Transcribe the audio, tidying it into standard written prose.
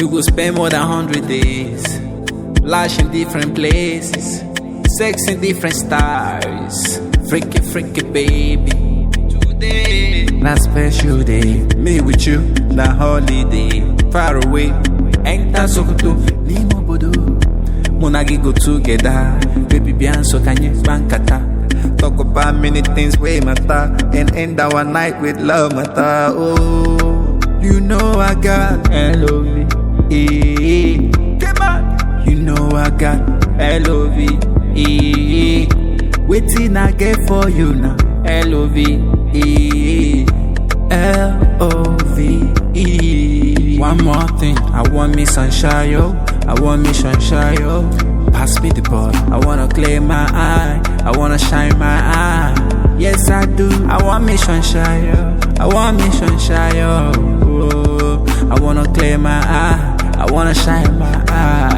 You go spend more than 100 days, lash in different places, sex in different styles. Freaky, freaky baby. Today, na special day. Me with you, na holiday. Far away, enter Sokoto, Limo Bodo. Monagi go together. Baby Bianso Kanye Bankata. Talk about many things way matter, and end our night with love matter. Oh, you know I got L-O-V-E. Come on. You know I got L-O-V-E. Waiting I get for you now. L-O-V-E. L-O-V-E. One more thing, I want me sunshine, yo. I want me sunshine, yo. Pass me the ball, I wanna clear my eye, I wanna shine my eye. Yes I do, I want me sunshine, yo. I want me sunshine, yo. Oh, I wanna clear my eye, I wanna shine my eye.